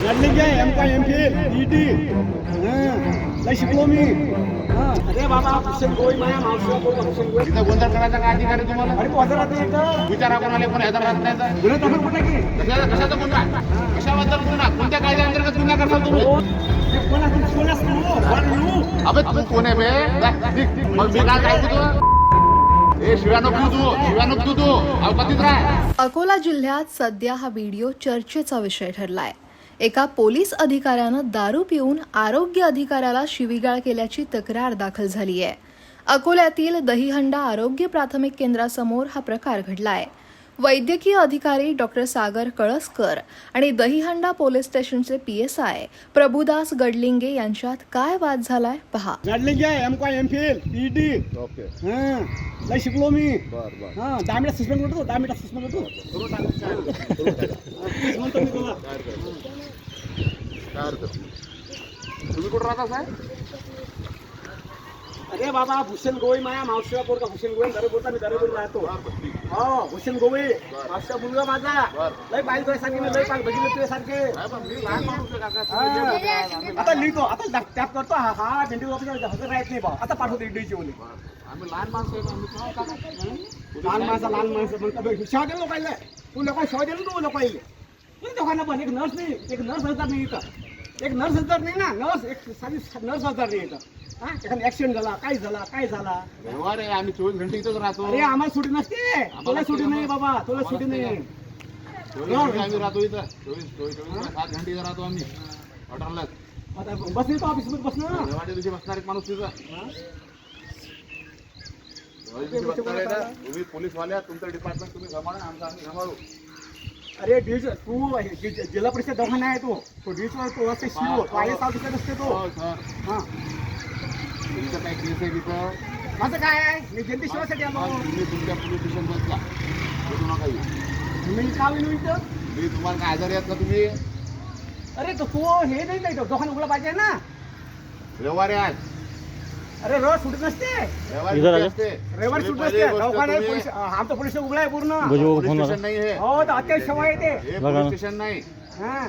Running आहे MPhil ET लय शिकलो मी. अरे बाबा भूषण गोई माझ्या मावशीला बोलतो भूषण गोई. तिथं गोंधळ करायचा काय अधिकार आहे तुम्हाला? अरे तू हजर राहते इथं. विचारा कोणाला कोण हजर राहत नाही तर. गुन्हा दाखल कुठे की कशाचा गुन्हा? कशाबद्दल गुन्हा? कोणत्या कायद्याअंतर्गत गुन्हा करताल तुम्ही? कोण असतो अबे तू कोण आहे बे? मग मी काय ऐकू तू? ए शिव्या नको तू अवकातीत राह. अकोला जिल्ह्यात सध्या हा व्हिडिओ चर्चेचा विषय ठरलाय. एका पोलीस अधिकाऱ्यानं दारू पिऊन आरोग्य अधिकाऱ्याला शिवीगाळ केल्याची तक्रार दाखल झाली आहे. अकोल्यातील दहीहंडा आरोग्य प्राथमिक केंद्रासमोर हा प्रकार घडलाय. वैद्यकीय अधिकारी डॉक्टर सागर कळसकर आणि दहीहंडा पोलीस स्टेशनचे PSI प्रभुदास गडलिंगे यांच्यात काय वाद झालाय पहा. रनिंग आहे MPhil ET ओके लय शिकलो मी. बर 10 मिनिट सस्पेंड करतो 10 मिनिट सस्पेंड करतो. म्हणतो मी तुला तुम्ही कुठं राहता साहेब? अरे बाबा भूषण गोई माझ्या मावशीला बोलतो भूषण गोई दरेपूरचा मी दरेपूर राहतो. हो भूषण गोई मावशीचा मुलगा माझा लय पाहिजे तुझ्यासारखे लय पाहिजे बघितलं तुझ्यासारखे. आता लिहितो आता टॅप करतो हा भेंडी हजर राहत नाही बा आता पाठवतो EDची ओली. आम्ही लहान माणसं आहे, आम्ही काय करणार? लहान माणसं म्हणतात शेवा दिलं लोकायला तू लोक शेवा दिलं तू लोकायला तुम्ही दोघांना पण एक नर्स नाही एक नर्स हजर नाही इथं एक नर्स हजर नाही ना नर्स एक साधी नर्स हजर नाही इथं. हा एखादा ऍक्सिडेंट झाला काय झाला व्यवहार आहे, आम्ही 24 घंटे इथंच राहतो. अरे आम्हाला सुटी नसते तुला सुटी नाही बाबा तुला सुटी नाही. 24 घंटे आम्ही राहतो इथं 24 7 घंटे इथं राहतो आम्ही हॉटेलला. आता बस नाही तो ऑफिसमध्ये बस ना रेवाडी दिवशी बसणार एक माणूस तिथं तुम्ही पोलीसवाले आहात, तुमचं डिपार्टमेंट तुम्ही सांभाळा, आमचं आम्ही सांभाळू. अरे डीज तू जिल्हा परिषद दवाखाना आहे तो डीजवर तो असते शिव तो IAS ऑफिसर असते तो. हो सर, हा तुमचं काय केस आहे तिथं? माझं काय आहे मी जनते शिवासाठी आलो. तुम्ही तुमच्या पोलीस स्टेशन बसला बोलू नका येऊ. मी का विनू इथं. मी तुम्हाला काय आजारी आहेत का तुम्ही? अरे तो हे नाही नाही दुकान उघडं पाहिजे ना. रविवारी आज अरे रोज सुटत नसते रविवारी सुट्टी असते. रविवारी सुटत पहिली नसते गोष्ट दवाखाना तुम्ही- पोलीस आमचं पोलीस उघडा आहे पूर्ण. पोलीस स्टेशन नाही हे. हो तर अत्याच सेवा येते. हे पोलीस स्टेशन नाही, हा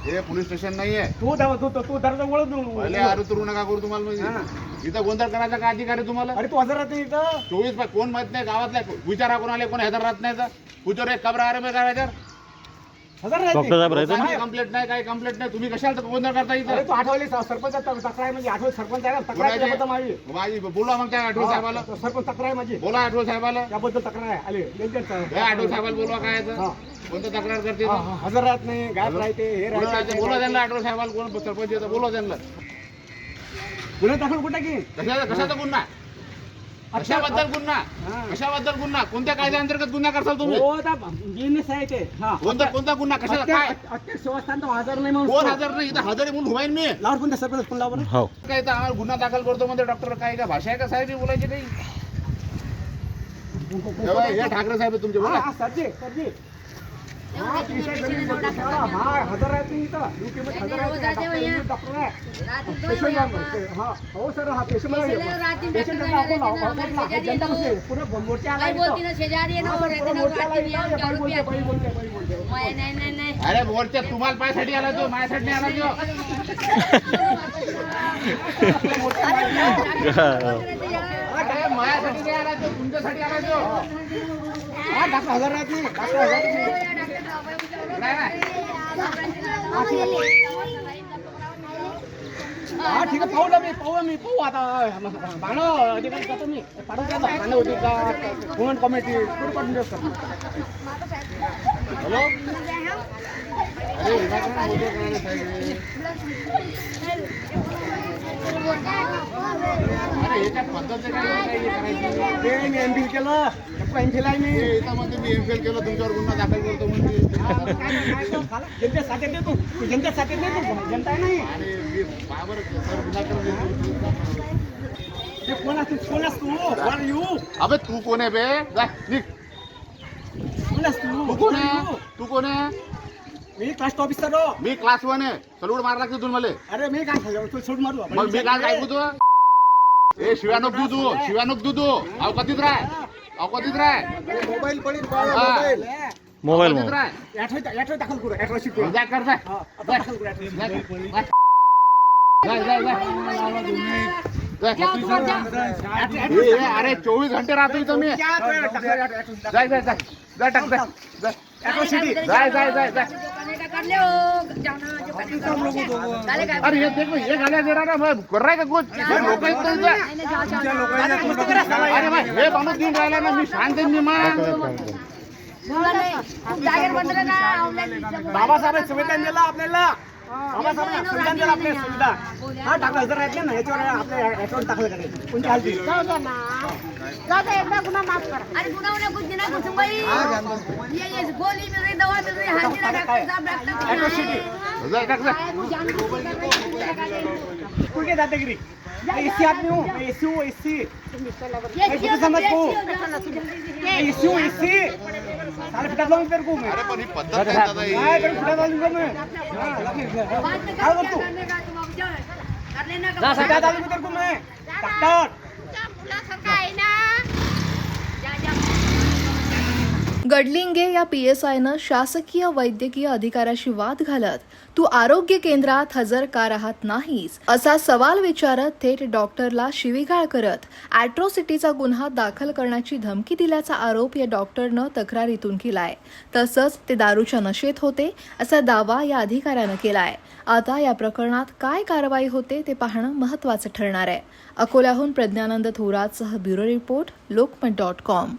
हे पोलीस स्टेशन नाहीये. तू दर्जा पहिले ओळख. आरोप नका करू तुम्हाला म्हणजे. इथं गोंधळ करायचा काय अधिकार आहे तुम्हाला? अरे तू हजर राहते इथं. 24 कोण माहित नाही गावातल्या विचारा कोणाला कोण हजर राहत नाही तर पुजोर एक कबरा आरे करायचं. हजर राहते कंप्लेंट नाही काही कंप्लेंट नाही, तुम्ही कशाला गोंधळ करता अरे इथं? तू आठवले सरपंच तक्रार म्हणजे आठवले सरपंच आहे ना तक्रार आहे त्याबद्दल माझी. माझी बोला मग त्या आठवले साहेबाला. सरपंच तक्रार आहे माझी बोला आठवले साहेबाला. त्याबद्दल तक्रार आहे आले आठवले साहेबाला बोलवा काय आहे हा. तर? कोणतं तक्रार करते तर? हजर राहत नाही गायब राहते हे बोला राहते बोला त्यांना आठवले साहेबाला, कोण सरपंच येतं बोला त्यांना. गुन्हा दाखल कुठे की कशाचा गुन्हा? कशाबद्दल गुन्हा? हा. कशाबद्दल गुन्हा? कोणत्या कायद्याअंतर्गत गुन्हा करताल तुम्ही? हो बिझनेस आहे ते कोणता गुन्हा? कशाला काय? अत्यंत सेवास्थान तो हजर नाही म्हणून कोण हजर नाही? इथं हजर आहे म्हणून हुवाईन मी. लावून पण त्या सरपंच फोन लावा बरं. काय तर आम्हाला गुन्हा दाखल करतो म्हणजे डॉक्टर काय का भाषा आहे का साहेब बोलायची काही? हे ठाकरे साहेब आहे तुमचे बोला. हा सरजी हा हजर राहते इथं UP मध्ये हजर राहते डॉक्टर आहे. पेशंट हा हो सर हा पेशंट पेशंट जनता बसले पुढे मोर्चा आला इथं. अरे मोर्चा तुम्हाला पायासाठी आला तो, माझ्यासाठी नाही आला तो. अरे माझ्यासाठी नाही आला तो, तुमच्यासाठी आला तो. हा डॉक्टर हजर राहत नाही डॉक्टर हजर नाही. हा ठीक आहे पाहू आता बाण अधिकारी करतो मी पाठवून द्या बाण अधिकार गव्हर्नमेंट कमिटी पुढे पाठवून देऊ सर. हॅलो अरे अरे याच्यात पद्धत काय करायची? ते मी MPhil केलं MPhil आहे मी. याच्यामध्ये मी MPhil केलं, तुमच्यावर गुन्हा दाखल करतो म्हणजे. जनतेसाठी देतो जनतेसाठी देतो जनता आहे नाही. आणि मी बाबर सर गुन्हा करतो. ते कोण असतो कोण येऊ अबे तू कोण आहे बे? जा निघ. कोण असतो तू कोण आहे? तू कोण आहे? मी क्लास ऑफिसर हो. मी क्लास 1 आहे. सलूड मार लागते तुम्ही मला. अरे मी काय खाल्लं तू सोड मारू मग मी काय ऐकू तू? ए शिव्यानक दूधू अवकातीत राह. Mobile Padil mobile. मोबाईल अहो, मित्रा, ॲटो दाखल करू ॲटोशी करू. जा कर जा. हा, आता दाखल करू ॲटोशी. जा, जा, जा, जा. अरे 24 घंटे राहतो इथं मी. या, तो दाखल ॲटो, ॲटो दाखल. जाय जाय जाय जा टाक जा. जा. ॲटोसिटी. जाय जाय जाय जाय. अरे ये देखो ये गाल्या दे रहा ना मैं कर रहा है का कुछ लोक येत नाही जा. अरे भाई हे माणूस देऊन राहिला ना मी शांत आहे मी मान. बाबासाहेब संविधान दिलं आपल्याला. बाबासाहेब संविधान दिलं आपल्याला सुविधा. हा टाकलं जर राहत ना याच्यावर आपल्या ॲटोवर टाकलं का नाही कोणती हालती. एकदा गुन्हा माफ करा. अरे गुन्हा कुछ नहीं कुछ भाई ये गोली मिल रही दवा मिल रही हाजिर डॉक्टर ॲटोसिटी. जा टाक जा. कुठे दादागिरी. मैं एसी आदमी हूँ. मैं एसी हूँ एसी. ये समझ को. एसी हूँ एसी. साले पिटा दूंगा तेरे को मैं. अरे पण ही पद्धत नाही दादा ही. काय तेरे को पिटा दूंगा मैं. काय करतो. पिटा दूंगा तेरे को मैं. डॉक्टर. गडलिंगे या PSIनं शासकीय वैद्यकीय अधिकाऱ्याशी वाद घालत तू आरोग्य केंद्रात हजर का राहत नाहीस असा सवाल विचारत थेट डॉक्टरला शिवीगाळ करत ॲट्रॉसिटीचा गुन्हा दाखल करण्याची धमकी दिल्याचा आरोप या डॉक्टरनं तक्रारीतून केलाय. तसंच ते दारूच्या नशेत होते असा दावा या अधिकाऱ्यानं केलाय. आता या प्रकरणात काय कारवाई होते ते पाहणं महत्त्वाचं ठरणार आहे. अकोल्याहून प्रज्ञानंद थोरातसह ब्युरो रिपोर्ट लोकमत.com.